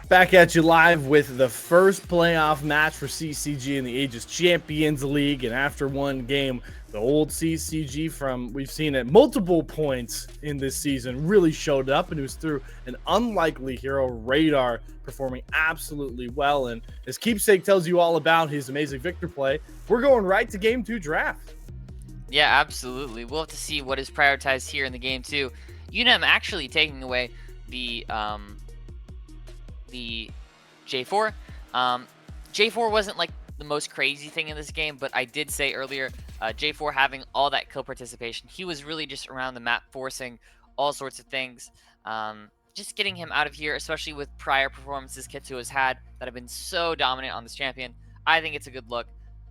Back at you live with the first playoff match for CCG in the Aegis Champions League. And after one game, the old CCG from we've seen at multiple points in this season really showed up, and it was through an unlikely hero, Radar, performing absolutely well. And as Keepsake tells you all about his amazing Victor play, we're going right to Game 2 draft. Yeah, absolutely. We'll have to see what is prioritized here in the game too. UNM actually taking away the J4. J4 wasn't like the most crazy thing in this game, but I did say earlier, J4 having all that kill participation, he was really just around the map forcing all sorts of things. Just getting him out of here, especially with prior performances Kitsu has had that have been so dominant on this champion. I think it's a good look.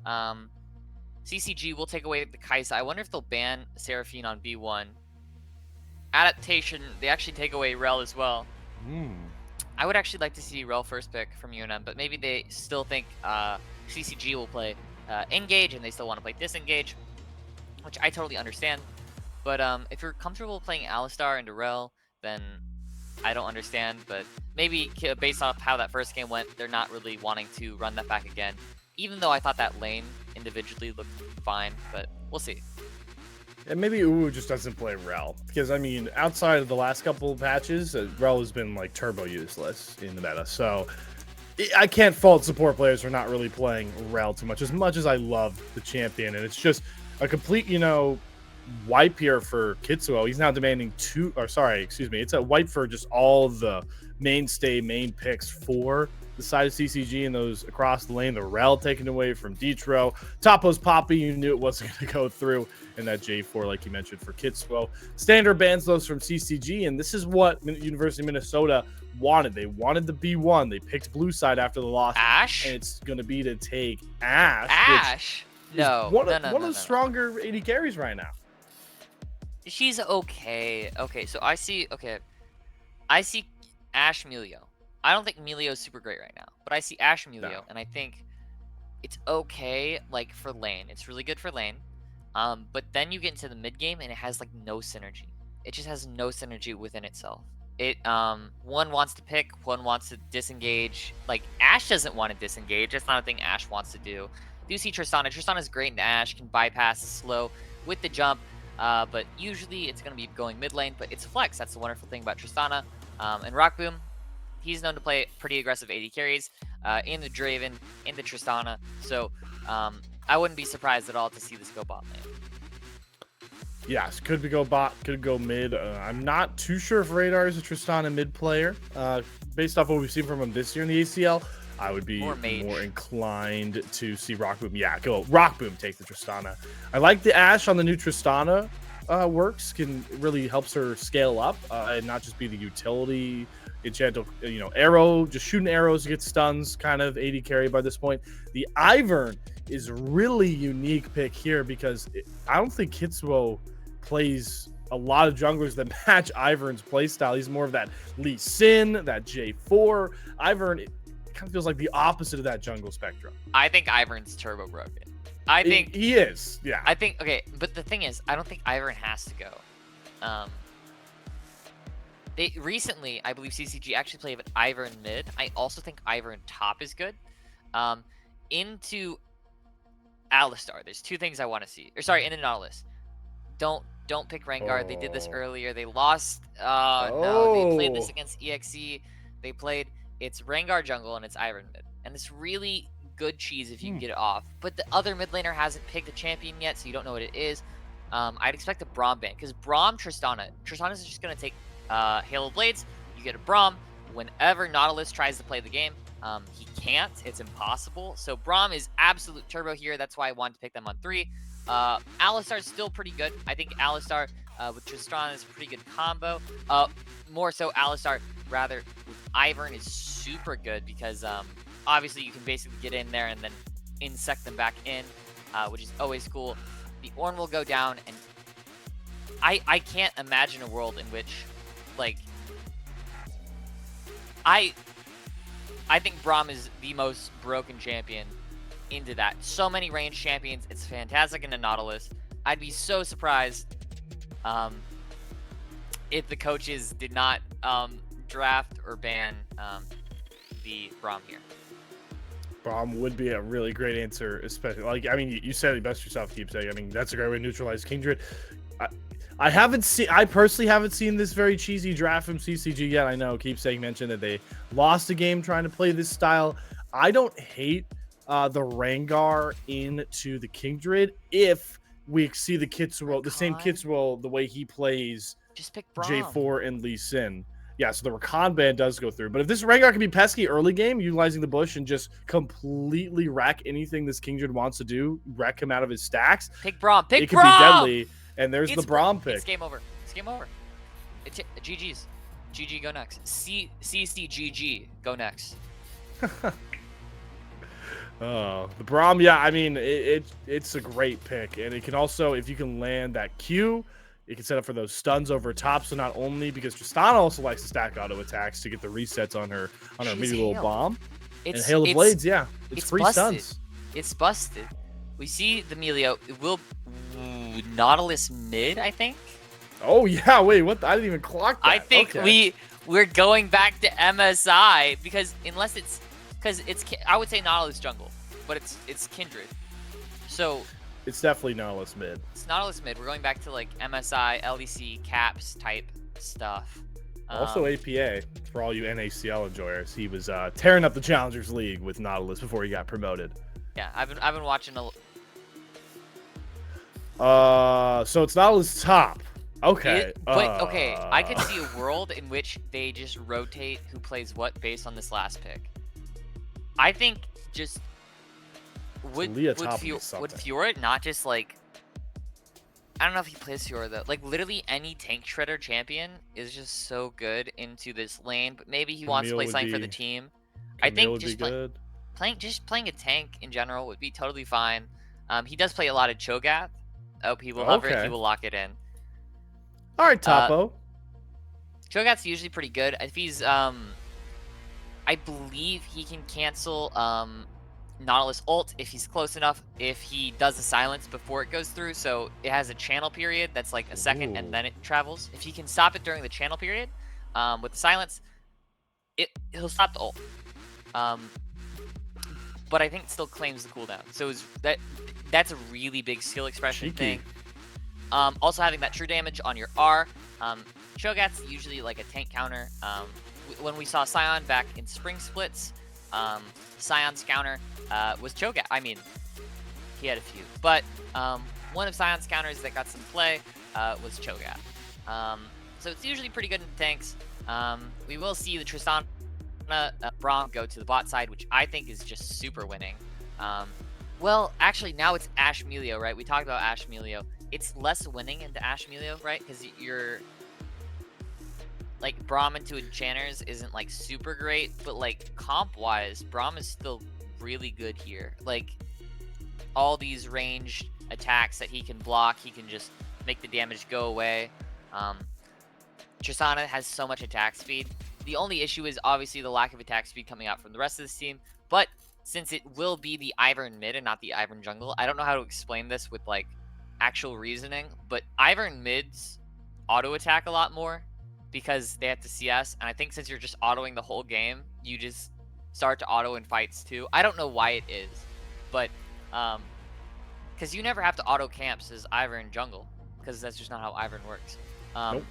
CCG will take away the Kaisa. I wonder if they'll ban Seraphine on B1. Adaptation, they actually take away Rel as well. I would actually like to see Rel first pick from UNM, but maybe they still think CCG will play Engage and they still want to play Disengage, which I totally understand. But if you're comfortable playing Alistar into Rel, then I don't understand. But maybe based off how that first game went, they're not really wanting to run that back again. Even though I thought that lane individually looked fine, but we'll see. And maybe Uwu just doesn't play Rel. Because, I mean, outside of the last couple of patches, Rel has been, like, turbo useless in the meta. So, I can't fault support players for not really playing Rel too much as I love the champion. And it's just a complete, wipe here for Kitsuo. He's now demanding it's a wipe for just all the main picks for the side of CCG and those across the lane. The Rel taken away from Detro. Topo's Poppy, you knew it wasn't going to go through. And that J4, like you mentioned, for Kitsuo. Standard bans those from CCG, and this is what University of Minnesota wanted. They wanted the B1. They picked blue side after the loss. Ash? And it's going to be to take Ash. Ash? No. One of the stronger AD carries right now. She's okay. Okay, so I see Ash Melio. I don't think Melio is super great right now, but I see Ash Melio, and I think it's okay, like, for lane. It's really good for lane. But then you get into the mid game, and it has, like, no synergy. It just has no synergy within itself. One wants to pick, one wants to disengage. Like, Ash doesn't want to disengage. That's not a thing Ash wants to do. Do see Tristana. Tristana's great in Ash, can bypass slow with the jump. But usually it's going to be going mid lane, but it's flex. That's the wonderful thing about Tristana. And Rockboom, he's known to play pretty aggressive AD carries in the Draven, in the Tristana. So I wouldn't be surprised at all to see this go bot lane. Yes, could go bot, could go mid. I'm not too sure if Radar is a Tristana mid player. Based off what we've seen from him this year in the ACL, I would be more inclined to see Rockboom. Yeah, go Rockboom, take the Tristana. I like the Ash on the new Tristana works. Really helps her scale up and not just be the utility enchant, arrow, just shooting arrows to get stuns, kind of AD carry by this point. The Ivern is really unique pick here because I don't think Kitsuo plays a lot of junglers that match Ivern's playstyle. He's more of that Lee Sin, that J4. Ivern, it kind of feels like the opposite of that jungle spectrum. I think Ivern's turbo broken. I think he is. Yeah. I think but the thing is, I don't think Ivern has to go. They recently, I believe CCG actually played with Ivern mid. I also think Ivern top is good. Into Alistar, there's two things I want to see. Into Nautilus. Don't pick Rengar. They did this earlier. They lost. No, they played this against EXE. It's Rengar jungle and it's Ivern mid. And it's really good cheese if you can get it off. But the other mid laner hasn't picked a champion yet, so you don't know what it is. I'd expect a Braum ban because Braum Tristana is just gonna take Halo Blades. You get a Braum. Whenever Nautilus tries to play the game, he can't. It's impossible. So Braum is absolute turbo here. That's why I wanted to pick them on 3. Alistar is still pretty good. I think Alistar with Tristana is a pretty good combo. More so Alistar rather with Ivern is super good because obviously you can basically get in there and then insect them back in, which is always cool. The Ornn will go down, and I can't imagine a world in which, like, I think Braum is the most broken champion into that. So many ranged champions. It's fantastic into Nautilus. I'd be so surprised if the coaches did not draft or ban the Braum here. Braum would be a really great answer, especially like I mean, you said it best yourself, keep saying. I mean, that's a great way to neutralize Kindred. I personally haven't seen this very cheesy draft from CCG yet. I know Keepsake mentioned that they lost a game trying to play this style. I don't hate the Rengar into the Kindred if we see the Kitsuo, the same Kitsuo, the way he plays just pick Braum. J4 and Lee Sin. Yeah, so the Rakan ban does go through. But if this Rengar can be pesky early game, utilizing the bush and just completely wreck anything this Kindred wants to do, wreck him out of his stacks. Pick Braum. Pick it could Braum! be deadly. And there's the Braum pick. It's game over. It's game over. It's GG's. GG, go next. CCGG, go next. Oh, the Braum, yeah, I mean, it's a great pick. And it can also, if you can land that Q, it can set up for those stuns over top. So not only, because Tristana also likes to stack auto attacks to get the resets on her medieval bomb. And Hail of Blades, yeah. It's free busted. stuns. It's busted. We see the Melio. It will Nautilus mid, I think. Oh yeah, wait, what? I didn't even clock that. I think we're going back to MSI because I would say Nautilus jungle, but it's Kindred. So it's definitely Nautilus mid. It's Nautilus mid. We're going back to like MSI, LEC, caps type stuff. Also APA for all you NACL enjoyers. He was tearing up the Challengers League with Nautilus before he got promoted. Yeah, I've been watching a. So it's Nautilus top. Okay. Okay, I could see a world in which they just rotate who plays what based on this last pick. I think just would Fiora not just like, I don't know if he plays Fiora though. Like literally any tank shredder champion is just so good into this lane, but maybe he wants to play something for the team. I think just playing a tank in general would be totally fine. He does play a lot of Cho'Gath. Oh, he will hover it. He will lock it in. All right, Topo. Cho'Gath's usually pretty good. If he's, I believe he can cancel Nautilus ult if he's close enough. If he does the silence before it goes through, so it has a channel period that's like a second and then it travels. If he can stop it during the channel period, with the silence, he'll stop the ult. But I think it still claims the cooldown. So that's a really big skill expression thing. Also having that true damage on your R. Cho'Gath's usually like a tank counter. When we saw Sion back in Spring Splits, Sion's counter was Cho'Gath. I mean, he had a few. But one of Sion's counters that got some play was Cho'Gath. So it's usually pretty good in tanks. We will see the Tristana Braum go to the bot side, which I think is just super winning. Well, actually, now it's Ashe Melio, right? We talked about Ashe Melio. It's less winning into Ashe Melio, right? Because you're like Braum into enchanters isn't like super great, but like comp-wise, Braum is still really good here. Like all these ranged attacks that he can block, he can just make the damage go away. Tristana has so much attack speed. The only issue is obviously the lack of attack speed coming out from the rest of this team, but since it will be the Ivern mid and not the Ivern jungle, I don't know how to explain this with like actual reasoning, but Ivern mids auto attack a lot more because they have to CS, and I think since you're just autoing the whole game, you just start to auto in fights too. I don't know why it is, but because you never have to auto camps as Ivern jungle, because that's just not how Ivern works. Nope.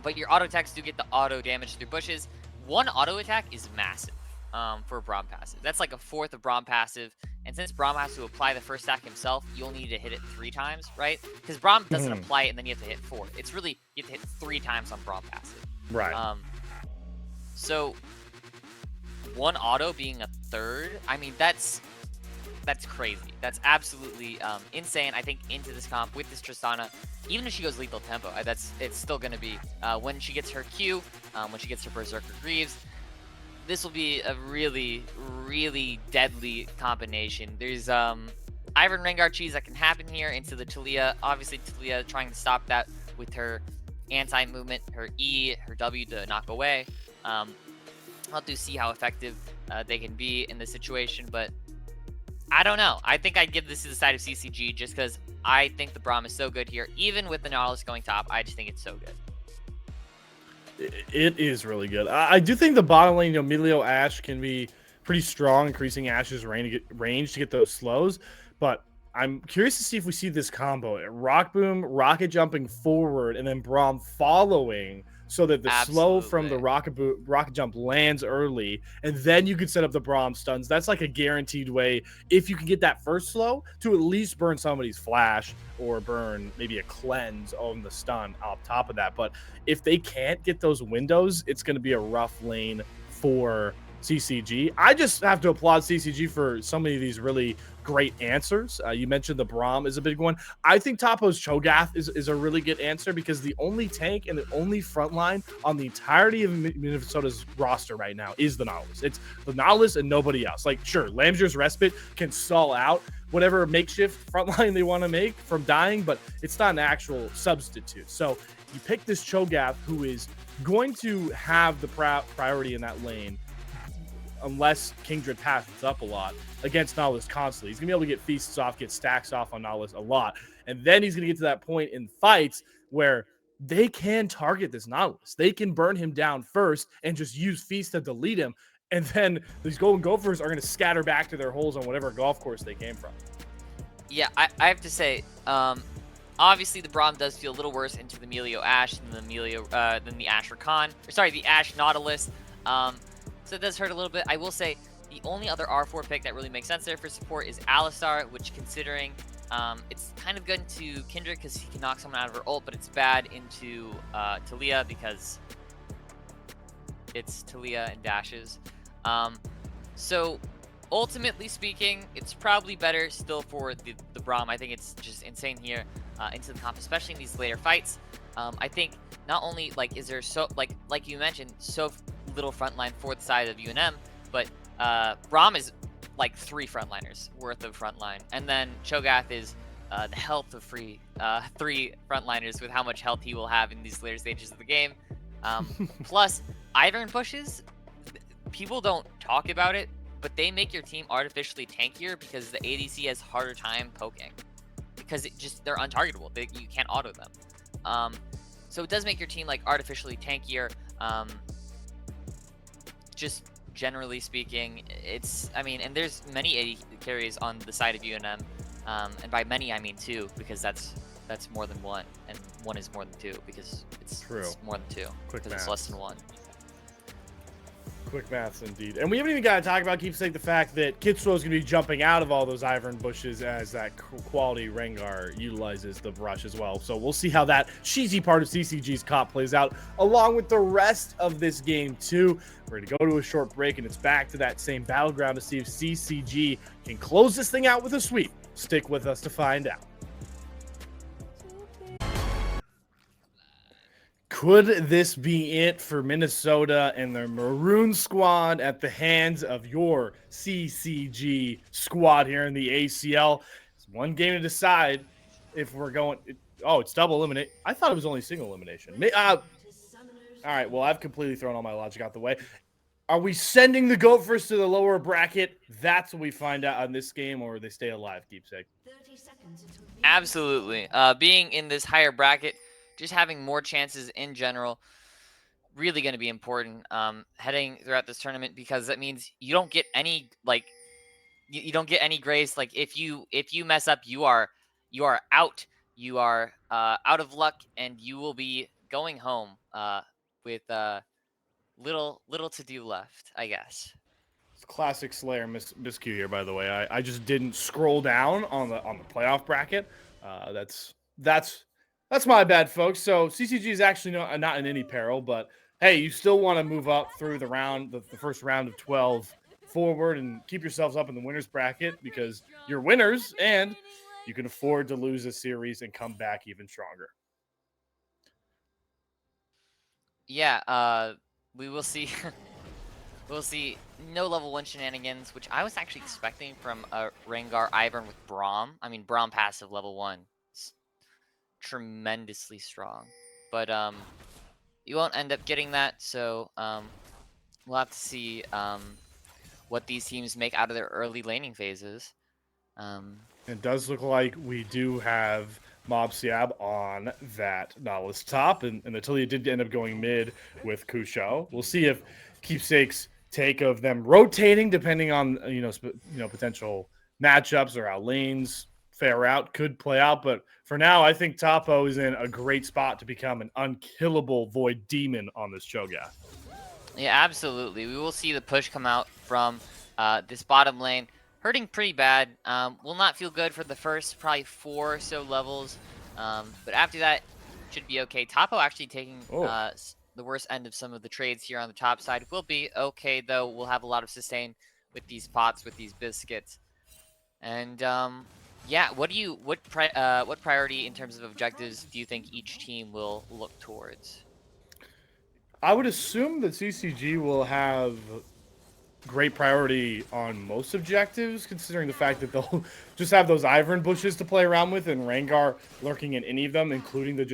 But your auto attacks do get the auto damage through bushes. One auto attack is massive for a Braum passive. That's like a fourth of Braum passive. And since Braum has to apply the first stack himself, you only need to hit it 3 times, right? Because Braum doesn't apply it and then you have to hit 4. It's really, you have to hit 3 times on Braum passive. Right. So one auto being a third, I mean, that's crazy. That's absolutely insane. I think into this comp with this Tristana, even if she goes lethal tempo, it's still going to be when she gets her Q, when she gets her Berserker Greaves, this will be a really, really deadly combination. There's Ivern Rengar cheese that can happen here into the Taliyah. Obviously, Taliyah trying to stop that with her anti-movement, her E, her W to knock away. I'll have to see how effective they can be in this situation, but I don't know. I think I'd give this to the side of CCG just because I think the Braum is so good here. Even with the Nautilus going top, I just think it's so good. It is really good. I do think the bottom lane, Emilio Ash can be pretty strong, increasing Ash's range to get those slows. But I'm curious to see if we see this combo: Rock Boom, rocket jumping forward, and then Braum following, so that the slow from the rocket jump lands early, and then you can set up the Braum stuns. That's like a guaranteed way, if you can get that first slow, to at least burn somebody's flash or burn maybe a cleanse on the stun on top of that. But if they can't get those windows, it's going to be a rough lane for CCG. I just have to applaud CCG for so many of these really great answers. You mentioned the Braum is a big one. I think Topo's Cho'Gath is a really good answer, because the only tank and the only front line on the entirety of Minnesota's roster right now is the Nautilus. It's the Nautilus and nobody else. Like, sure, Lamjer's Respite can stall out whatever makeshift front line they want to make from dying, but it's not an actual substitute. So you pick this Cho'Gath, who is going to have the priority in that lane, unless Kingdred passes up a lot against Nautilus constantly. He's going to be able to get feasts off, get stacks off on Nautilus a lot. And then he's going to get to that point in fights where they can target this Nautilus. They can burn him down first and just use feast to delete him. And then these golden gophers are going to scatter back to their holes on whatever golf course they came from. Yeah, I have to say, obviously the Braum does feel a little worse into the Emilio Ash than the Ash Rakan. Sorry, the Ash Nautilus. So it does hurt a little bit. I will say the only other R4 pick that really makes sense there for support is Alistar, which, considering it's kind of good into Kindred because he can knock someone out of her ult, but it's bad into Talia because it's Talia and dashes. So ultimately speaking, it's probably better still for the Braum. I think it's just insane here into the comp, especially in these later fights. I think not only is there like you mentioned, so little frontline for the side of UNM, but Braum is like 3 frontliners worth of frontline, and then Cho'Gath is the health of 3 frontliners with how much health he will have in these later stages of the game. Plus, Ivern pushes, people don't talk about it, but they make your team artificially tankier because the ADC has harder time poking, because they're untargetable. You can't auto them. So it does make your team artificially tankier. Just generally speaking, and there's many AD carries on the side of UNM, and by many I mean 2, because that's more than 1, and 1 is more than 2 because it's more than 2 because it's less than 1. Quick maths indeed. And we haven't even got to talk about, keepsake, the fact that Kitsuo is going to be jumping out of all those Ivern bushes as that quality Rengar utilizes the brush as well. So we'll see how that cheesy part of CCG's comp plays out, along with the rest of this game too. We're going to go to a short break, and it's back to that same battleground to see if CCG can close this thing out with a sweep. Stick with us to find out. Could this be it for Minnesota and their Maroon squad at the hands of your CCG squad here in the ACL? It's one game to decide if we're going. Oh, it's double eliminate. I thought it was only single elimination. All right, well, I've completely thrown all my logic out the way. Are we sending the Gophers to the lower bracket? That's what we find out on this game, or they stay alive, keepsake. Absolutely. Being in this higher bracket, just having more chances in general, really going to be important heading throughout this tournament, because that means you don't get any you don't get any grace. If you mess up, you are out. You are out of luck, and you will be going home with little to do left, I guess. It's classic Slayer miscue here, by the way. I just didn't scroll down on the playoff bracket. That's my bad, folks. So CCG is actually not in any peril, but hey, you still want to move up through the first round of 12 forward and keep yourselves up in the winners bracket, because you're winners and you can afford to lose a series and come back even stronger. Yeah, we will see. We'll see no level 1 shenanigans, which I was actually expecting from a Rengar Ivern with Braum. I mean, Braum passive level 1. It's tremendously strong. But you won't end up getting that, so we'll have to see what these teams make out of their early laning phases. It does look like we do have Mob Siab on that Nautilus top, and Natalia did end up going mid with Kusho. We'll see if Keepsake's take of them rotating, depending on potential matchups or how lanes fare out, could play out. But for now, I think Topo is in a great spot to become an unkillable Void Demon on this Cho'Gath. Yeah, absolutely. We will see the push come out from this bottom lane. Hurting pretty bad. Will not feel good for the first probably 4 or so levels. But after that, should be okay. Topo actually taking the worst end of some of the trades here on the top side. Will be okay, though. We'll have a lot of sustain with these pots, with these biscuits. And yeah, what priority in terms of objectives do you think each team will look towards? I would assume that CCG will have great priority on most objectives, considering the fact that they'll just have those Ivern bushes to play around with, and Rengar lurking in any of them, including the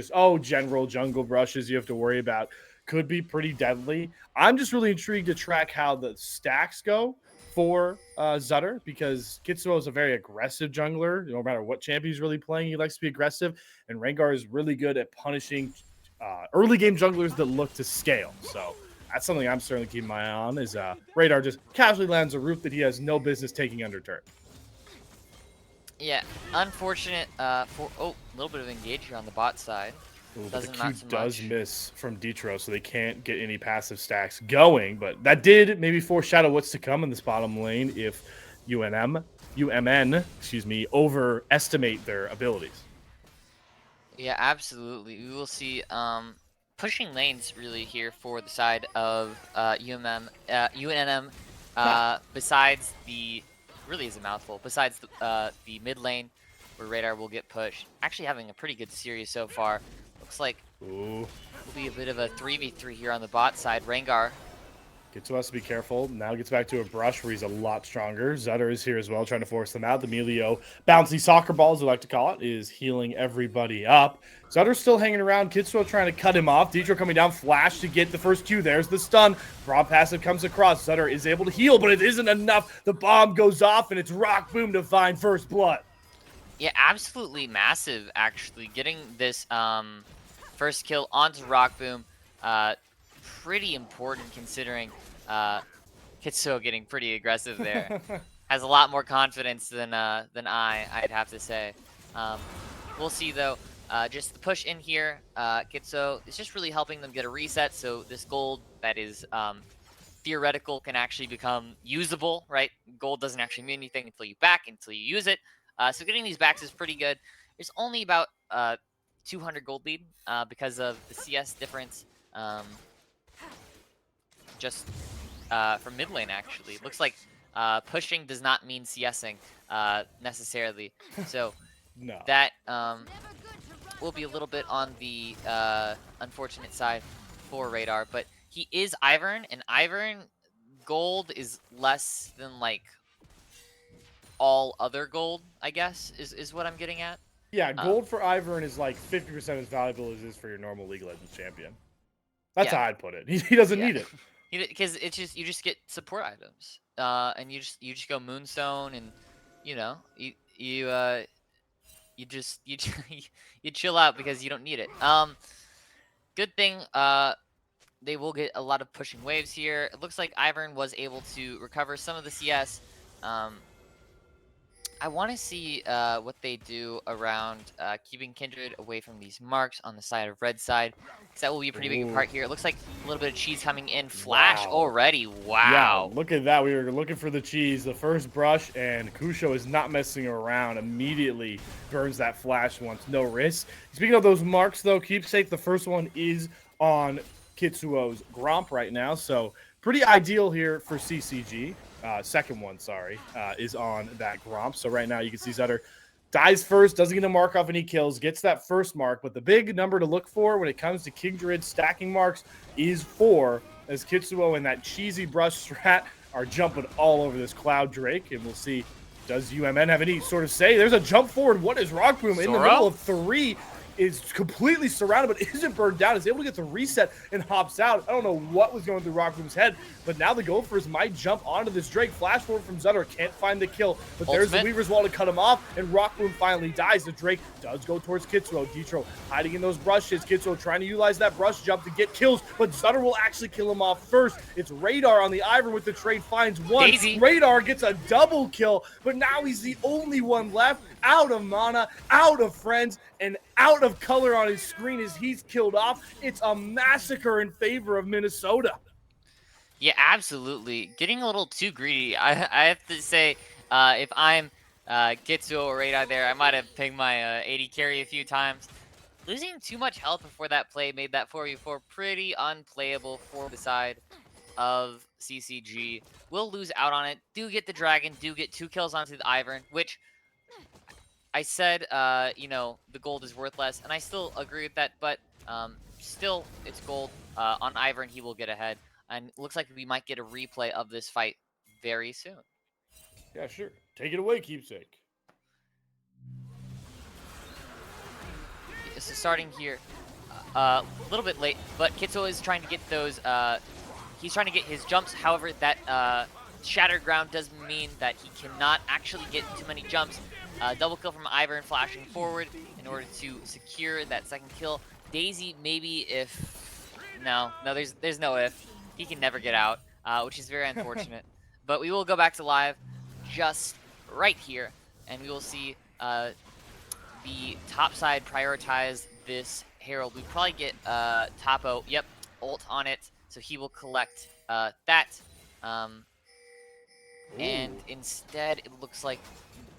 general jungle brushes you have to worry about, could be pretty deadly. I'm just really intrigued to track how the stacks go for Zutter, because Kitsuo is a very aggressive jungler. No matter what champion he's really playing, he likes to be aggressive, and Rengar is really good at punishing early game junglers that look to scale. So that's something I'm certainly keeping my eye on, is Radar just casually lands a root that he has no business taking under turn. Yeah, unfortunate for a little bit of engage here on the bot side. Ooh, but the Q does miss from Detro, so they can't get any passive stacks going. But that did maybe foreshadow what's to come in this bottom lane if UMN, overestimate their abilities. Yeah, absolutely. We will see pushing lanes really here for the side of UNM. Besides the really is a mouthful. Besides the mid lane where Radar will get pushed. Actually having a pretty good series so far. Looks like will be a bit of a 3v3 here on the bot side. Rengar gets to us to be careful. Now gets back to a brush where he's a lot stronger. Zutter is here as well, trying to force them out. The Melio bouncy soccer balls, we like to call it, is healing everybody up. Zutter's still hanging around. Kitsuo trying to cut him off. Detro coming down, flash to get the first Q. There's the stun. Broad passive comes across. Zutter is able to heal, but it isn't enough. The bomb goes off, and it's Rock Boom to find first blood. Yeah, absolutely massive, actually. Getting this first kill onto Rock Boom. Pretty important, considering Kitsuo getting pretty aggressive there. Has a lot more confidence than I'd have to say. We'll see, though. Just the push in here. Kitsuo is just really helping them get a reset, so this gold that is theoretical can actually become usable, right? Gold doesn't actually mean anything until you use it. So getting these backs is pretty good. There's only about 200 gold lead because of the CS difference. Just from mid lane, actually. Looks like pushing does not mean CSing necessarily. So no. That will be a little bit on the unfortunate side for Radar. But he is Ivern, and Ivern gold is less than like all other gold, I guess, is what I'm getting at. Yeah, gold for Ivern is like 50% as valuable as it is for your normal League of Legends champion. That's how I'd put it. He doesn't need it. Because it's just you just get support items, and you just go Moonstone, and you chill out because you don't need it. Good thing they will get a lot of pushing waves here. It looks like Ivern was able to recover some of the CS. I want to see what they do around keeping Kindred away from these marks on the side of red side, because that will be a pretty big part here. It looks like a little bit of cheese coming in. Flash already. Wow. Yeah, look at that. We were looking for the cheese. The first brush, and Kusho is not messing around. Immediately burns that flash once. No risk. Speaking of those marks, though, Keepsake, the first one is on Kitsuo's Gromp right now, so pretty ideal here for CCG. Second one, is on that Gromp. So right now you can see Zutter dies first, doesn't get a mark off any kills, gets that first mark. But the big number to look for when it comes to Kindred stacking marks is 4, as Kitsuo and that cheesy brush strat are jumping all over this Cloud Drake. And we'll see, does UMN have any sort of say? There's a jump forward. What is Rock Boom in the middle of 3? is completely surrounded, but isn't burned down. Is able to get the reset and hops out. I don't know what was going through Rockboom's head, but now the Gophers might jump onto this Drake. Flash forward from Zutter, can't find the kill, but there's the Weaver's Wall to cut him off, and Rockboom finally dies. The Drake does go towards Kitsuo. Detro hiding in those brushes. Kitsuo trying to utilize that brush jump to get kills, but Zutter will actually kill him off first. It's Radar on the Ivern with the trade, finds one. Daisy. Radar gets a double kill, but now he's the only one left, out of mana, out of friends, and out of color on his screen as he's killed off. It's a massacre in favor of Minnesota. Yeah, absolutely. Getting a little too greedy. I have to say, if I'm Kitsuo or Radar there, I might have pinged my 80 carry a few times. Losing too much health before that play made that 4v4 pretty unplayable for the side of CCG. Will lose out on it. Do get the dragon. Do get 2 kills onto the Ivern, which I said, you know, the gold is worth less, and I still agree with that, but still, it's gold. On Ivern, he will get ahead. And it looks like we might get a replay of this fight very soon. Yeah, sure. Take it away, Keepsake. So starting here, a little bit late, but Kitsuo is trying to get those, he's trying to get his jumps. However, that shattered ground does mean that he cannot actually get too many jumps. Double kill from Ivern flashing forward in order to secure that second kill. Daisy, maybe if... No, there's no if. He can never get out, which is very unfortunate. But we will go back to live just right here, and we will see the top side prioritize this Herald. We probably get Topo, yep, ult on it, so he will collect that. And instead, it looks like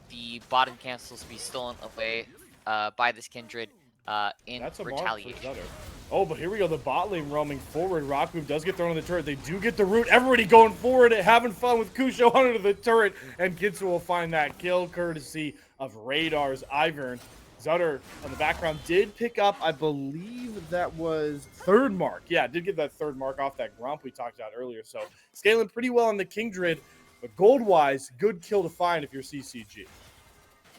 the bottom cancels to be stolen away by this Kindred in retaliation. Oh, but here we go. The bot lane roaming forward. Rockboom does get thrown on the turret. They do get the root. Everybody going forward and having fun with Kusho under the turret. And Kitsu will find that kill courtesy of Radar's Ivern. Zutter on the background did pick up, I believe that was 3rd mark. Yeah, did get that 3rd mark off that Grump we talked about earlier. So scaling pretty well on the Kindred. But gold-wise, good kill to find if you're CCG.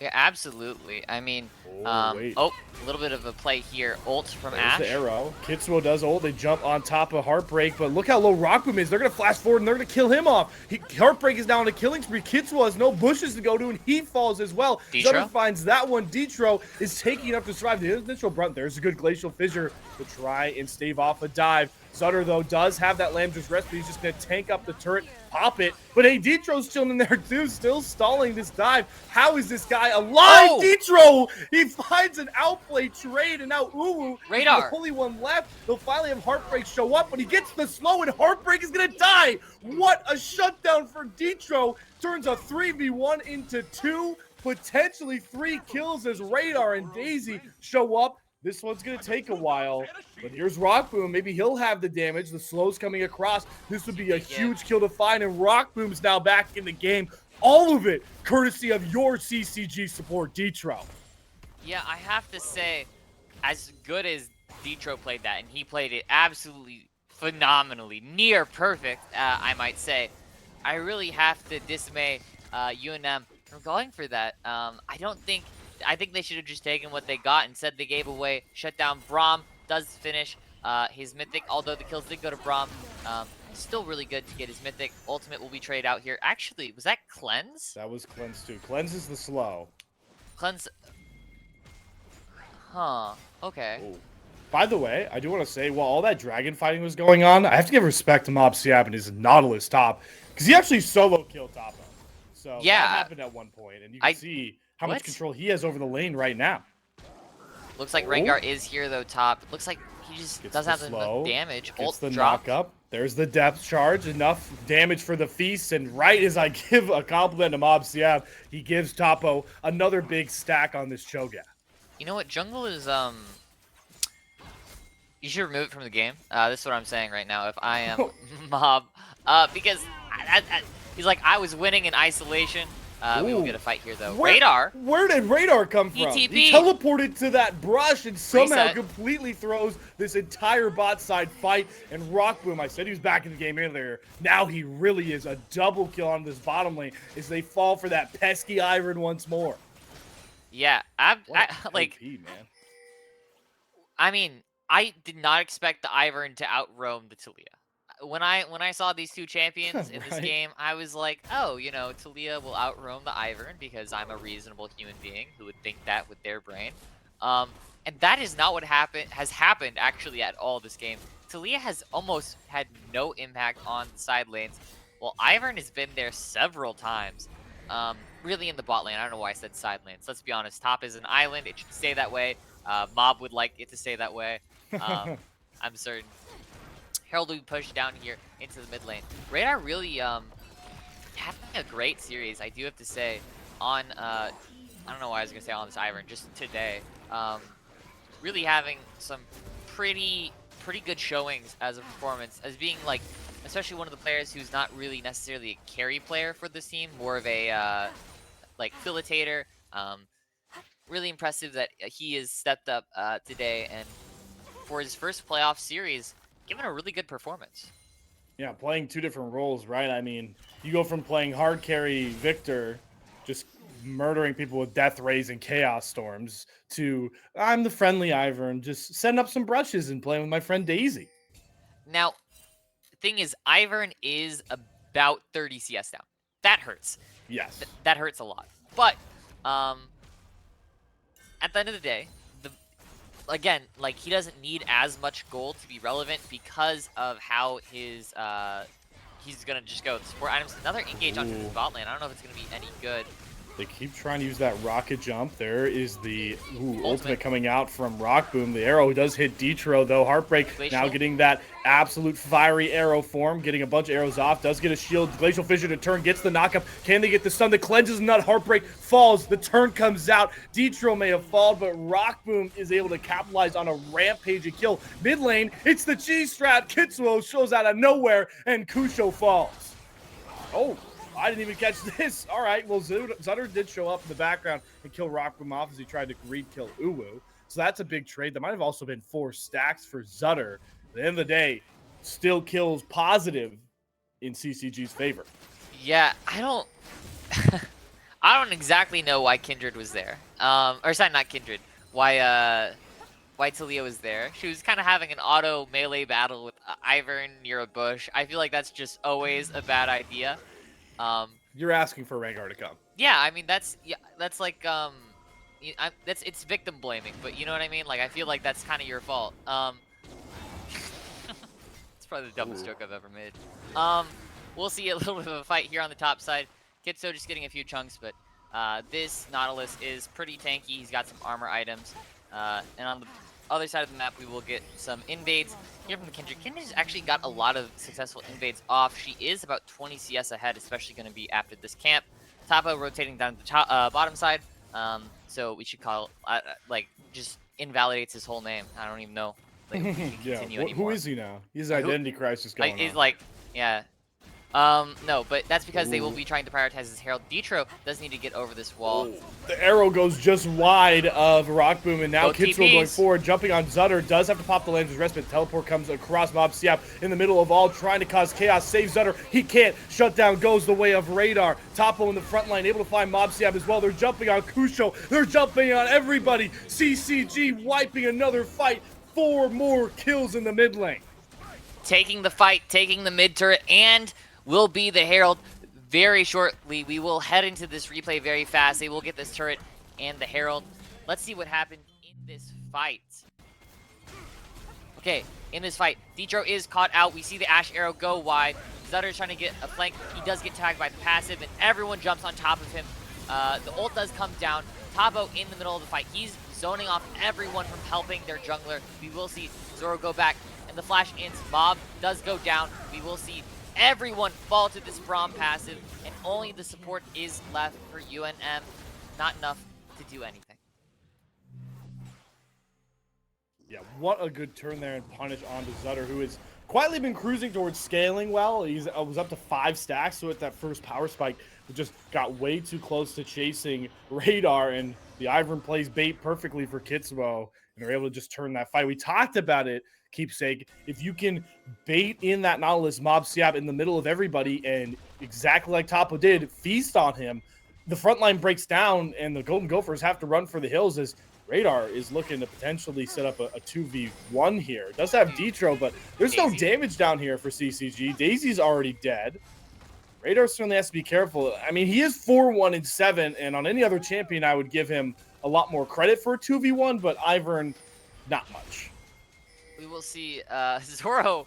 Yeah, absolutely. I mean, a little bit of a play here. Ult from Ash. The arrow. Kitsuo does ult. They jump on top of Heartbreak, but look how low Rockboom is. They're going to flash forward, and they're going to kill him off. Heartbreak is now on a killing spree. Kitsuo has no bushes to go to, and he falls as well. Zutter finds that one. Detro is taking enough to survive. The initial brunt. There's a good Glacial Fissure to try and stave off a dive. Zutter, though, does have that Lamb's Rest, but he's just going to tank up the turret, pop it. But hey, Detro's chilling in there, too, still stalling this dive. How is this guy alive? Oh! Detro! He finds an outplay trade, and now Uwu is the only one left. They'll finally have Heartbreak show up, but he gets the slow, and Heartbreak is going to die. What a shutdown for Detro. Turns a 3v1 into 2, potentially 3 kills as Radar and Daisy show up. This one's going to take a while, but here's Rockboom. Maybe he'll have the damage. The slow's coming across. This would be a huge kill to find, and Rockboom's now back in the game. All of it courtesy of your CCG support, Detro. Yeah, I have to say, as good as Detro played that, and he played it absolutely phenomenally, near perfect, I might say, I really have to dismay UNM from going for that. I think they should have just taken what they got. Instead, they gave away shutdown. Braum does finish his Mythic, although the kills did go to Braum. Still really good to get his Mythic. Ultimate will be traded out here. Actually, was that Cleanse? That was Cleanse too. Cleanse is the slow. Cleanse. Huh. Okay. Ooh. By the way, I do want to say, while all that dragon fighting was going on, I have to give respect to Mob Siab and his Nautilus top, because he actually solo killed Topo. So yeah, that happened at one point, and you can see how much control he has over the lane right now. Looks like Rengar is here, though, top. It looks like he just doesn't have enough damage. Ult the knock up. There's the depth charge. Enough damage for the feast. And right as I give a compliment to Mob Siab, he gives Topo another big stack on this Cho'Gath. You know what? Jungle is, you should remove it from the game. This is what I'm saying right now. If I am Mob. Because he's like, I was winning in isolation. We will get a fight here, though. Radar. Where did Radar come from? ETP. He teleported to that brush and somehow completely throws this entire bot side fight. And Rockboom, I said he was back in the game earlier. Now he really is. A double kill on this bottom lane as they fall for that pesky Ivern once more. Yeah, like, AP, man. I mean, I did not expect the Ivern to outroam the Talia. When I saw these two champions in this Right? game, I was like, oh, you know, Talia will outroam the Ivern because I'm a reasonable human being who would think that with their brain. And that is not what has happened actually at all this game. Talia has almost had no impact on the side lanes, while Ivern has been there several times. Really in the bot lane. I don't know why I said side lanes. Let's be honest. Top is an island. It should stay that way. Mob would like it to stay that way. I'm certain. Herald will be pushed down here into the mid lane. Radar really having a great series, I do have to say, on I don't know why I was gonna say on this Ivern, just today. Really having some pretty good showings as a performance, as being like, especially one of the players who's not really necessarily a carry player for this team, more of a like facilitator. Really impressive that he has stepped up today, and for his first playoff series, given a really good performance. Yeah, playing two different roles, right? I mean, you go from playing hard carry Victor, just murdering people with death rays and chaos storms, to I'm the friendly Ivern, just setting up some brushes and playing with my friend Daisy. Now, the thing is, Ivern is about 30 CS down. That hurts. Yes. That hurts a lot. But at the end of the day, again, like, he doesn't need as much gold to be relevant because of how his he's gonna just go with support items. Another engage onto the bot lane. I don't know if it's gonna be any good. They keep trying to use that rocket jump. There is the ultimate coming out from Rock Boom. The arrow does hit Detro, though. Heartbreak Glacial. now getting that absolute fiery arrow form, getting a bunch of arrows off. Does get a shield. Glacial Fissure to turn, gets the knockup. Can they get the stun? The cleanses nut. Heartbreak falls. The turn comes out. Detro may have fallen, but Rock Boom is able to capitalize on a rampage and kill. Mid lane, it's the G-Strat. Kitsuo shows out of nowhere, and Kusho falls. Oh. I didn't even catch this. All right, well, Zutter did show up in the background and kill Rockboom off as he tried to kill Uwu. So that's a big trade. That might have also been 4 stacks for Zutter. At the end of the day, still kills positive in CCG's favor. Yeah, I don't I don't exactly know why Kindred was there. Or sorry, not Kindred. Why Talia was there. She was kind of having an auto melee battle with Ivern near a bush. I feel like that's just always a bad idea. You're asking for Rengar to come. Yeah, I mean that's like it's victim blaming, but you know what I mean. Like I feel like that's kind of your fault. It's probably the dumbest joke I've ever made. We'll see a little bit of a fight here on the top side. Kitso just getting a few chunks, but this Nautilus is pretty tanky. He's got some armor items, and on the other side of the map, we will get some invades here from the Kindred. Kindred's actually got a lot of successful invades off. She is about 20 CS ahead, especially going to be after this camp. Tapa rotating down the bottom side, so we should call like just invalidates his whole name. I don't even know. Like, we can continue anymore. Who is he now? He's identity crisis going on. He's like, yeah. No, but that's because they will be trying to prioritize his Herald. Detro does need to get over this wall. The arrow goes just wide of Rock Boom, and now Kitsuo going forward, jumping on Zutter, does have to pop the Lancer's Respite. Teleport comes across Mob Siap in the middle of all, trying to cause chaos, save Zutter. He can't. Shutdown goes the way of Radar. Topo in the front line, able to find Mob Siap as well. They're jumping on Kusho. They're jumping on everybody. CCG wiping another fight. 4 more kills in the mid lane. Taking the fight, taking the mid turret, and will be the Herald very shortly. We will head into this replay very fast. They will get this turret and the Herald. Let's see what happened in this fight. Okay, in this fight, Detro is caught out. We see the Ash Arrow go wide. Zutter's trying to get a flank. He does get tagged by the passive, and everyone jumps on top of him. The ult does come down. Tabo in the middle of the fight. He's zoning off everyone from helping their jungler. We will see Zoro go back, and the flash ends. Mob does go down. We will see everyone fall to this Braum passive, and only the support is left for UNM. Not enough to do anything. Yeah, what a good turn there and punish onto Zutter, who has quietly been cruising towards scaling well. He was up to 5 stacks, so at that first power spike, it just got way too close to chasing Radar, and the Ivern plays bait perfectly for Kitsuo, and they're able to just turn that fight. We talked about it, Keepsake. If you can bait in that Nautilus Mob Siap in the middle of everybody, and exactly like Topo did, feast on him, the front line breaks down, and the Golden Gophers have to run for the hills as Radar is looking to potentially set up a 2v1 here. It does have Detro, but there's no damage down here for CCG. Daisy's already dead. Radar certainly has to be careful. I mean, he is 4-1-7, and on any other champion, I would give him a lot more credit for a 2v1, but Ivern, not much. We will see Zoro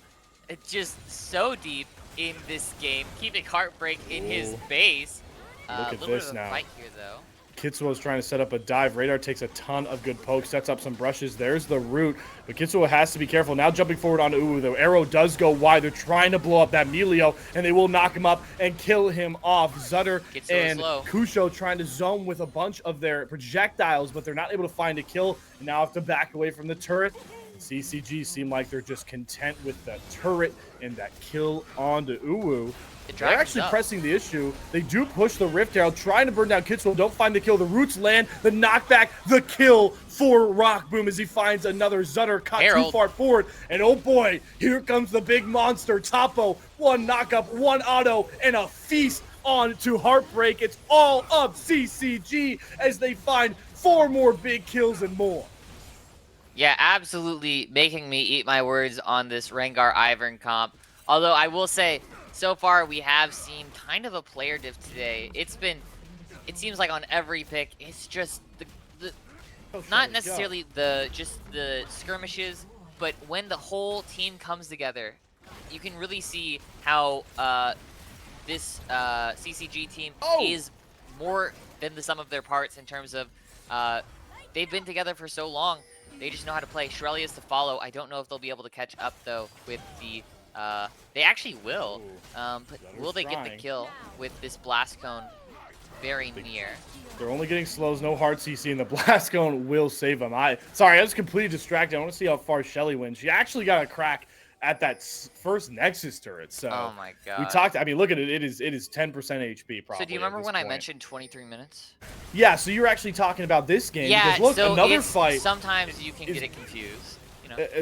just so deep in this game, keeping Heartbreak in his base. Look at this now. Fight here, though. Kitsuo's trying to set up a dive. Radar takes a ton of good pokes, sets up some brushes. There's the root, but Kitsuo has to be careful. Now jumping forward onto Uwu. The arrow does go wide. They're trying to blow up that Melio, and they will knock him up and kill him off. Zutter and Kusho trying to zone with a bunch of their projectiles, but they're not able to find a kill, and now have to back away from the turret. CCG seem like they're just content with the turret and that kill onto Uwu. They're actually pressing the issue. They do push the Rift Arrow, trying to burn down Kitsuo. Don't find the kill. The roots land, the knockback, the kill for Rock Boom as he finds another Zutter cut too far forward. And oh boy, here comes the big monster. Topo, one knock-up, one auto, and a feast on to Heartbreak. It's all up CCG as they find 4 more big kills and more. Yeah, absolutely making me eat my words on this Rengar Ivern comp. Although I will say, so far we have seen kind of a player diff today. It seems like on every pick, it's just not necessarily the skirmishes, but when the whole team comes together, you can really see how this CCG team is more than the sum of their parts in terms of they've been together for so long. They just know how to play. Shrelia's to follow. I don't know if they'll be able to catch up, though, with the... they actually will, but will they get the kill with this Blast Cone very near? They're only getting slows, no hard CC, and the Blast Cone will save them. Sorry, I was completely distracted. I want to see how far Shelly wins. She actually got a crack at that first Nexus turret. So oh my god. We talked. I mean, look at it. It is 10% HP probably. So do you remember when I mentioned 23 minutes? Yeah. So you're actually talking about this game. Yeah. Because look, so another fight. Sometimes you can get it confused.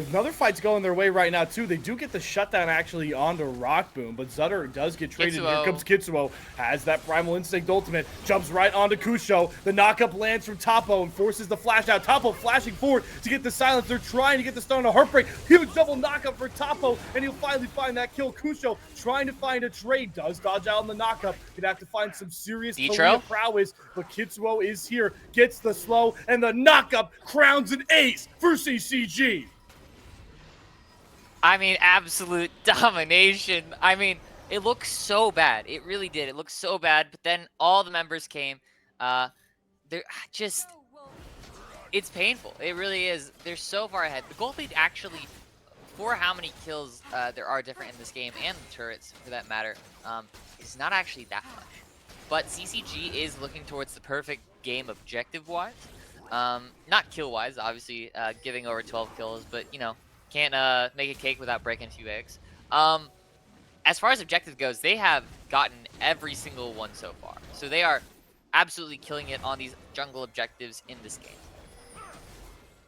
Another fight's going their way right now, too. They do get the shutdown actually onto Rock Boom, but Zutter does get traded. Here comes Kitsuo, has that Primal Instinct ultimate, jumps right onto Kusho. The knockup lands from Topo and forces the flash out. Topo flashing forward to get the silence. They're trying to get the stun on a Heartbreak. Huge double knockup for Topo, and he'll finally find that kill. Kusho trying to find a trade, does dodge out on the knockup. Gonna have to find some serious prowess, but Kitsuo is here, gets the slow, and the knockup crowns an ace for CCG. I mean, absolute domination. I mean, it looked so bad. It really did. It looked so bad. But then all the members came. They're just... It's painful. It really is. They're so far ahead. The gold lead actually, for how many kills there are different in this game, and the turrets for that matter, is not actually that much. But CCG is looking towards the perfect game objective-wise. Not kill-wise, obviously, giving over 12 kills, but, you know, can't make a cake without breaking a few eggs. As far as objective goes, they have gotten every single one so far. So they are absolutely killing it on these jungle objectives in this game.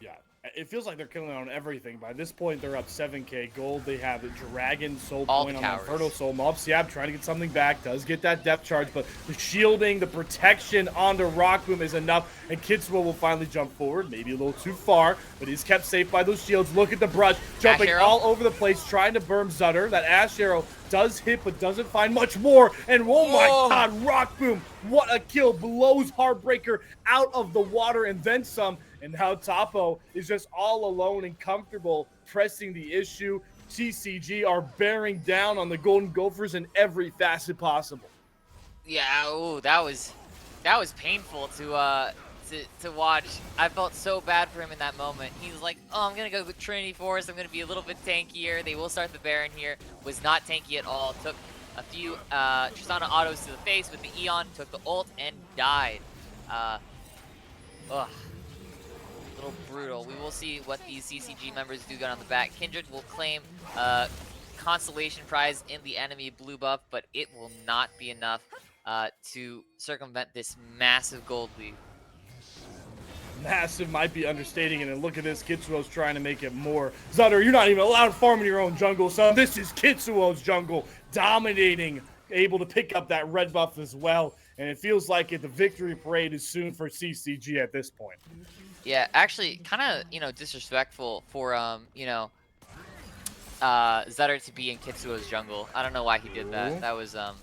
Yeah, it feels like they're killing it on everything. By this point, they're up 7k gold. They have a Dragon Soul Point on the Inferno Soul. Mob Siab trying to get something back. Does get that depth charge, but the shielding, the protection onto Rock Boom is enough. And Kitsuo will finally jump forward. Maybe a little too far, but he's kept safe by those shields. Look at the brush. Jumping all over the place, trying to burn Zutter. That Ash Arrow does hit, but doesn't find much more. And oh my god, Rock Boom, what a kill. Blows Heartbreaker out of the water and then some. And now Topo is just all alone and comfortable pressing the issue. CCG are bearing down on the Golden Gophers in every facet possible. Yeah, ooh, that was painful to watch. I felt so bad for him in that moment. He was like, oh, I'm going to go with Trinity Force. I'm going to be a little bit tankier. They will start the Baron here. Was not tanky at all. Took a few Tristana autos to the face with the Eon. Took the ult and died. Ugh. A little brutal. We will see what these CCG members do get on the back. Kindred will claim Constellation Prize in the enemy blue buff, but it will not be enough to circumvent this massive gold lead. Massive might be understating it, and look at this. Kitsuo's trying to make it more. Zutter, you're not even allowed to farm in your own jungle, son. This is Kitsuo's jungle, dominating, able to pick up that red buff as well. And it feels like the victory parade is soon for CCG at this point. Yeah, actually, kind of, disrespectful for, Zetter to be in Kitsuo's jungle. I don't know why he did that. Ooh. That was, a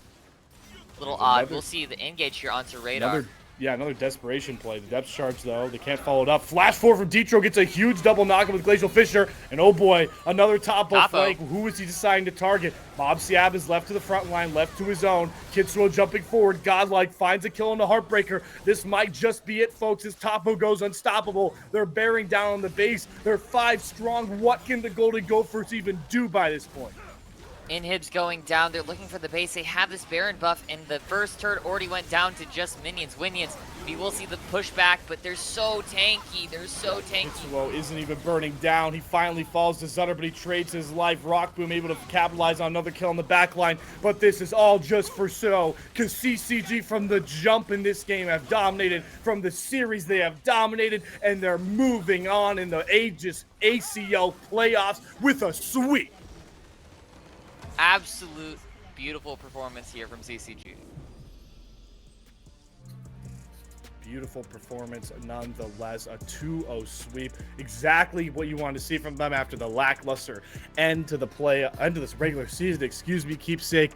little There's odd. another We'll see the engage here onto Radar. another desperation play. The depth charge, though, they can't follow it up. Flash forward from Detro gets a huge double knock with Glacial Fissure. And oh boy, another Topo flank. Who is he deciding to target? Mob Siab is left to the front line, left to his own. Kitsuo jumping forward. Godlike finds a kill on the Heartbreaker. This might just be it, folks, as Topo goes unstoppable. They're bearing down on the base. They're 5 strong. What can the Golden Gophers even do by this point? Inhibs going down. They're looking for the base. They have this Baron buff, and the first turret already went down to just minions. We will see the pushback, but they're so tanky. They're so tanky. Kitsuo isn't even burning down. He finally falls to Zutter, but he trades his life. Rock Boom able to capitalize on another kill in the backline, but this is all just for show, because CCG from the jump in this game have dominated. From the series, they have dominated, and they're moving on in the Aegis ACL playoffs with a sweep. Absolute beautiful performance here from CCG. Beautiful performance nonetheless. A 2-0 sweep. Exactly what you want to see from them after the lackluster end to this regular season, Keepsake.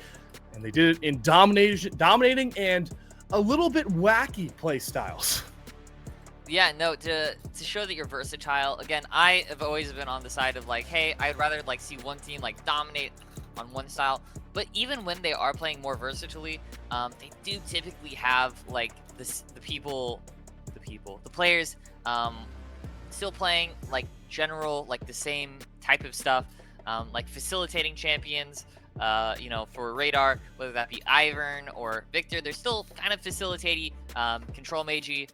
And they did it in dominating and a little bit wacky play styles. Yeah, no, to show that you're versatile. Again, I have always been on the side of like, hey, I'd rather like see one team like dominate on one style, but even when they are playing more versatilely, they do typically have like the players still playing like the same type of stuff, like facilitating champions, for Radar, whether that be Ivern or Victor. They're still kind of facilitating, control magey.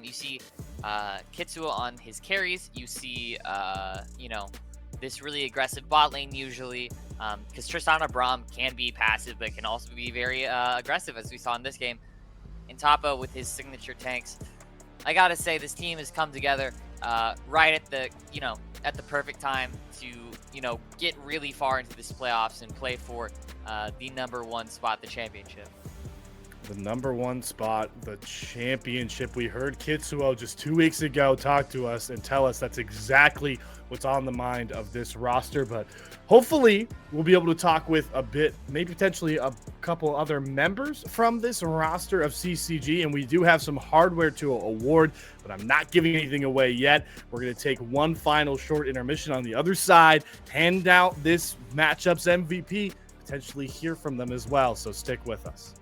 You see Kitsuo on his carries. You see this really aggressive bot lane usually, because Tristana Braum can be passive, but can also be very aggressive, as we saw in this game. And Topo with his signature tanks. I gotta say, this team has come together right at the perfect time to get really far into this playoffs and play for the #1 spot, the championship. The #1 spot, the championship. We heard Kitsuo just 2 weeks ago talk to us and tell us that's exactly what's on the mind of this roster. But hopefully we'll be able to talk with maybe potentially a couple other members from this roster of CCG. And we do have some hardware to award, but I'm not giving anything away yet. We're going to take one final short intermission on the other side, hand out this matchup's MVP, potentially hear from them as well. So stick with us.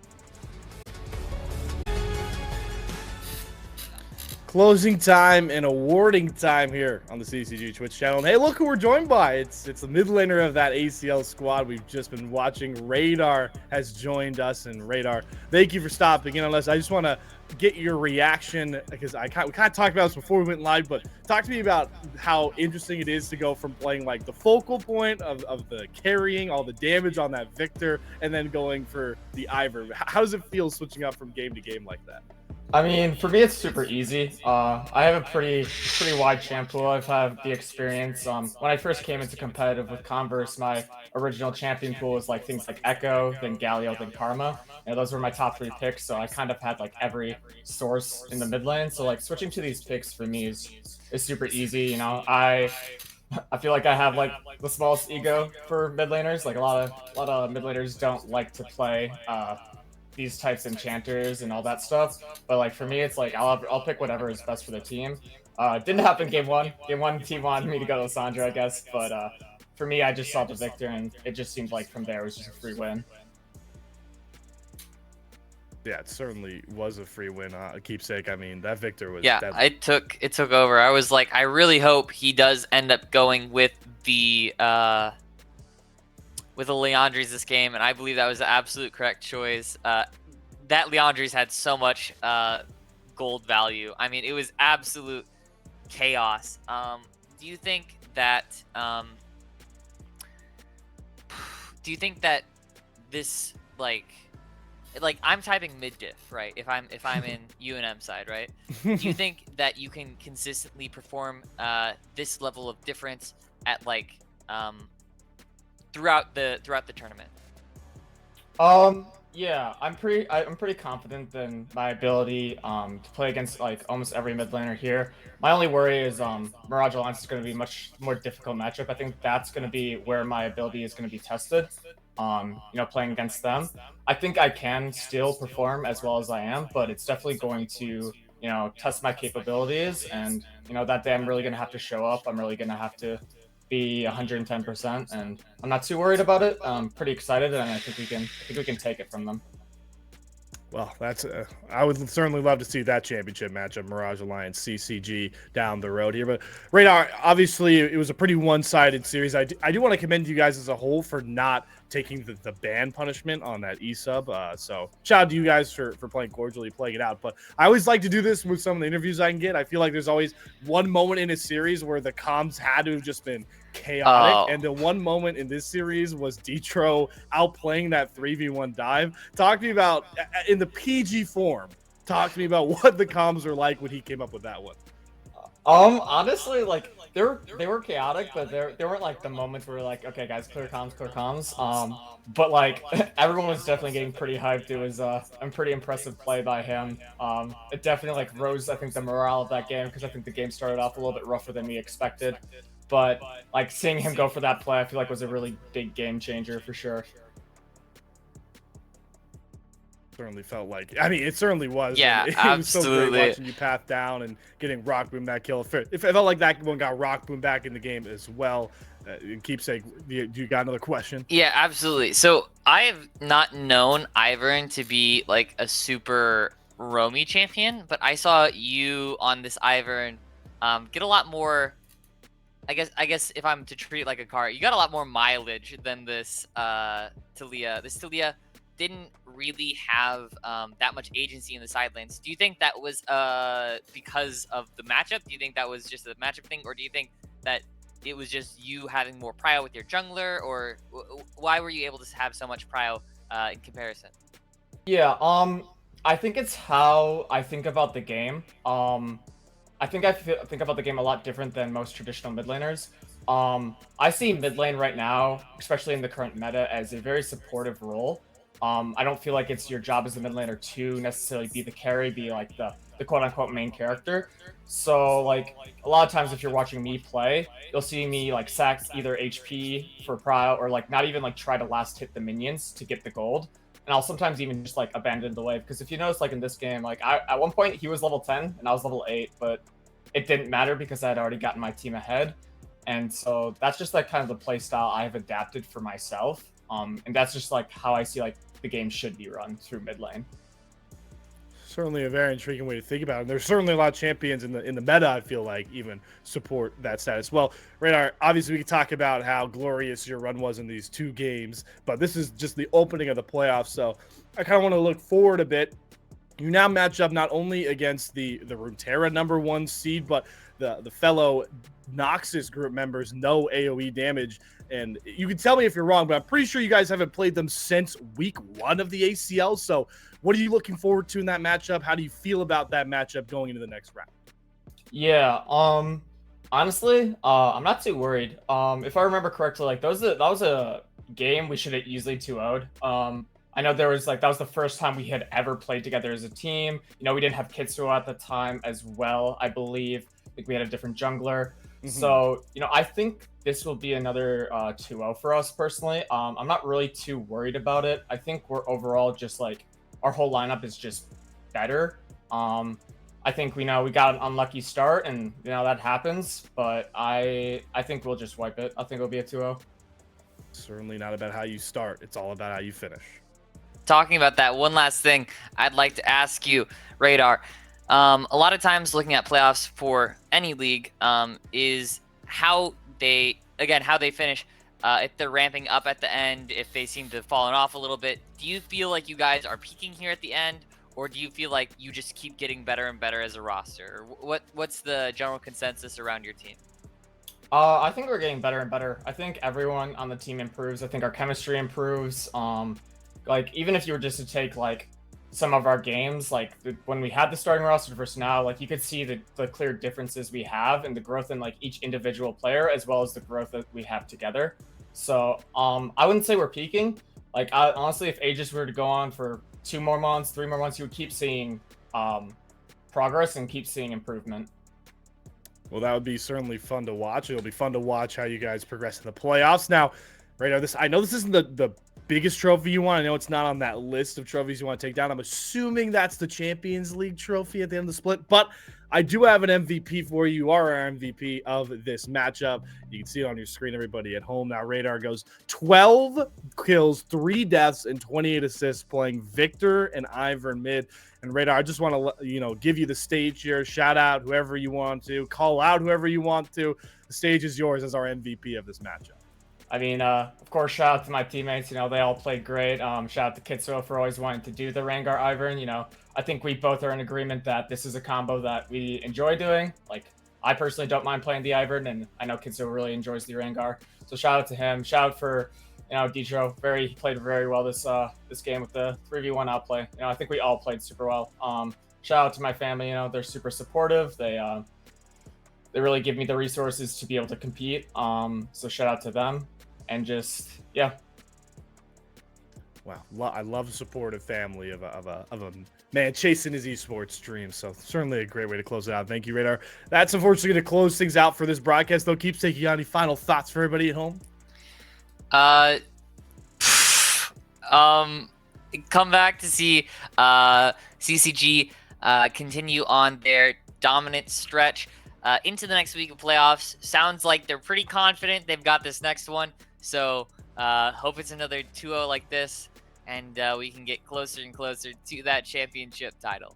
Closing time and awarding time here on the CCG Twitch channel. And hey, look who we're joined by. It's the mid laner of that ACL squad we've just been watching. Radar has joined us. And Radar, thank you for stopping in on us. I just want to get your reaction, because we kind of talked about this before we went live, but talk to me about how interesting it is to go from playing like the focal point of the carrying all the damage on that Victor, and then going for the Ivor. How does it feel switching up from game to game like that? I mean, for me, it's super easy. I have a pretty wide champ pool. I've had the experience. When I first came into competitive with Converse, my original champion pool was like things like Echo, then Galio, then Karma. And those were my top 3 picks. So I kind of had like every source in the mid lane. So like switching to these picks for me is super easy. I feel like I have like the smallest ego for mid laners. Like a lot of mid laners don't like to play these types of enchanters and all that stuff, but like for me, it's like I'll pick whatever is best for the team. Didn't happen game one. Game one, team wanted me to go to Lissandra, I guess, but for me, I just saw the Victor, and it just seemed like from there it was just a free win. Yeah, it certainly was a free win. Keepsake. I mean, that Victor was. Yeah, it took over. I was like, I really hope he does end up going with the Leandries this game, and I believe that was the absolute correct choice. That Leandries had so much gold value. I mean, it was absolute chaos. Do you think that this like I'm typing mid diff, right? If I'm in UNM side, right? Do you think that you can consistently perform this level of difference at throughout the tournament? Yeah, I'm pretty confident in my ability to play against like almost every mid laner here. My only worry is Mirage Alliance is going to be much more difficult matchup. I think that's going to be where my ability is going to be tested. Playing against them. I think I can still perform as well as I am, but it's definitely going to, test my capabilities, and that day I'm really going to have to show up. I'm really going to have to be 110%, and I'm not too worried about it. I'm pretty excited, and I think we can take it from them. Well, that's I would certainly love to see that championship matchup, Mirage Alliance CCG, down the road here. But Radar, obviously, it was a pretty one-sided series. I do want to commend you guys as a whole for not taking the ban punishment on that E-sub. So shout out to you guys for playing cordially, playing it out. But I always like to do this with some of the interviews I can get. I feel like there's always one moment in a series where the comms had to have just been chaotic, and the one moment in this series was Detro outplaying that 3v1 dive. Talk to me about, in the PG form, talk to me about what the comms were like when he came up with that one. Honestly, like they were chaotic, but there weren't like the moments where we're like, okay guys, clear comms, clear comms. But like everyone was definitely getting pretty hyped. It was a pretty impressive play by him. It definitely like rose, I think, the morale of that game, because I think the game started off a little bit rougher than we expected. But like seeing him go for that play, I feel like was a really big game changer for sure. Certainly felt like, I mean, it certainly was. Yeah, it absolutely. was so great watching you path down and getting Rock Boom that kill. It felt like that one got Rock Boom back in the game as well. Keepsake, you got another question? Yeah, absolutely. So I have not known Ivern to be like a super roamy champion, but I saw you on this Ivern get a lot more. I guess if I'm to treat it like a car, you got a lot more mileage than this Talia. This Talia didn't really have that much agency in the side lanes. Do you think that was because of the matchup? Do you think that was just a matchup thing, or do you think that it was just you having more prio with your jungler, or why were you able to have so much prio in comparison? Yeah, I think it's how I think about the game. I think think about the game a lot different than most traditional mid laners. I see mid lane right now, especially in the current meta, as a very supportive role. I don't feel like it's your job as a mid laner to necessarily be the carry, be like the quote unquote main character. So like a lot of times if you're watching me play, you'll see me like sack either HP for prio, or like not even like try to last hit the minions to get the gold. And I'll sometimes even just like abandon the wave, because if you notice, like in this game, like at one point he was level 10 and I was level 8, but it didn't matter because I had already gotten my team ahead. And so that's just like kind of the play style I've adapted for myself. And that's just like how I see like the game should be run through mid lane. Certainly a very intriguing way to think about it. And there's certainly a lot of champions in the meta, I feel like, even support that status. Well, Radar, obviously we can talk about how glorious your run was in these 2 games, but this is just the opening of the playoffs. So I kind of want to look forward a bit. You now match up not only against the Runeterra #1 seed, but the fellow Noxus group members, no AoE damage. And you can tell me if you're wrong, but I'm pretty sure you guys haven't played them since week 1 of the ACL. So what are you looking forward to in that matchup? How do you feel about that matchup going into the next round? Yeah, honestly, I'm not too worried. If I remember correctly, like that was a game we should have easily 2-0'd. I know there was like, that was the first time we had ever played together as a team. We didn't have Kitsuo at the time as well, I believe. I think we had a different jungler. So, I think this will be another 2-0 for us personally. I'm not really too worried about it. I think we're overall just like, our whole lineup is just better. I think we got an unlucky start, and that happens, but I think we'll just wipe it. I think it'll be a 2-0. Certainly not about how you start. It's all about how you finish. Talking about that, one last thing I'd like to ask you, Radar. A lot of times looking at playoffs for any league is how they finish. If they're ramping up at the end, if they seem to have fallen off a little bit. Do you feel like you guys are peaking here at the end, or do you feel like you just keep getting better and better as a roster? What's the general consensus around your team? I think we're getting better and better. I think everyone on the team improves. I think our chemistry improves. Like even if you were just to take like some of our games, like when we had the starting roster versus now, like you could see the clear differences we have and the growth in like each individual player, as well as the growth that we have together. So I wouldn't say we're peaking, Like, honestly, if Aegis were to go on for 2 more months, 3 more months, you would keep seeing progress and keep seeing improvement. Well, that would be certainly fun to watch. It'll be fun to watch how you guys progress in the playoffs. Now, Radar, I know this isn't the biggest trophy you want. I know it's not on that list of trophies you want to take down. I'm assuming that's the Champions League trophy at the end of the split, but I do have an MVP for you. You are our MVP of this matchup. You can see it on your screen, everybody at home. Now, Radar goes 12 kills, 3 deaths, and 28 assists playing Victor and Ivern mid. And Radar, I just want to, give you the stage here. Shout out whoever you want to. Call out whoever you want to. The stage is yours as our MVP of this matchup. I mean, of course, shout out to my teammates. They all played great. Shout out to Kitsuo for always wanting to do the Rengar Ivern. I think we both are in agreement that this is a combo that we enjoy doing. Like, I personally don't mind playing the Ivern, and I know Kitsuo really enjoys the Rengar. So shout out to him. Shout out for Ditro. He played very well this game with the 3v1 outplay. I think we all played super well. Shout out to my family. They're super supportive. They really give me the resources to be able to compete. So shout out to them. And just, yeah. Wow, I love a supportive family of a man chasing his esports dream. So certainly a great way to close it out. Thank you, Radar. That's unfortunately going to close things out for this broadcast, though. Keeps taking on any final thoughts for everybody at home? Come back to see CCG continue on their dominant stretch into the next week of playoffs. Sounds like they're pretty confident they've got this next one. So hope it's another 2-0 like this, and we can get closer and closer to that championship title.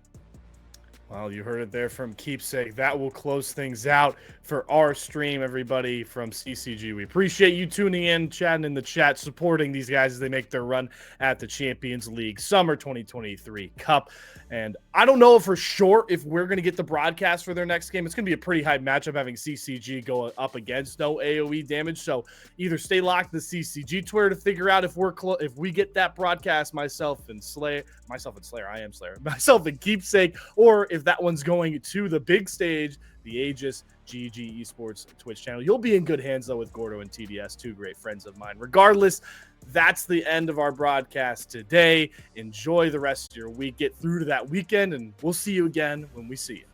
Well, you heard it there from Keepsake. That will close things out for our stream, everybody from CCG. We appreciate you tuning in, chatting in the chat, supporting these guys as they make their run at the Champions League Summer 2023 Cup. And I don't know for sure if we're going to get the broadcast for their next game. It's going to be a pretty hype matchup having CCG go up against no AoE damage. So either stay locked to the CCG Twitter to figure out if we get that broadcast, myself and Slayer, myself and Keepsake, or if that one's going to the big stage, the Aegis GG Esports Twitch channel. You'll be in good hands, though, with Gordo and TDS, 2 great friends of mine. Regardless, that's the end of our broadcast today. Enjoy the rest of your week. Get through to that weekend, and we'll see you again when we see you.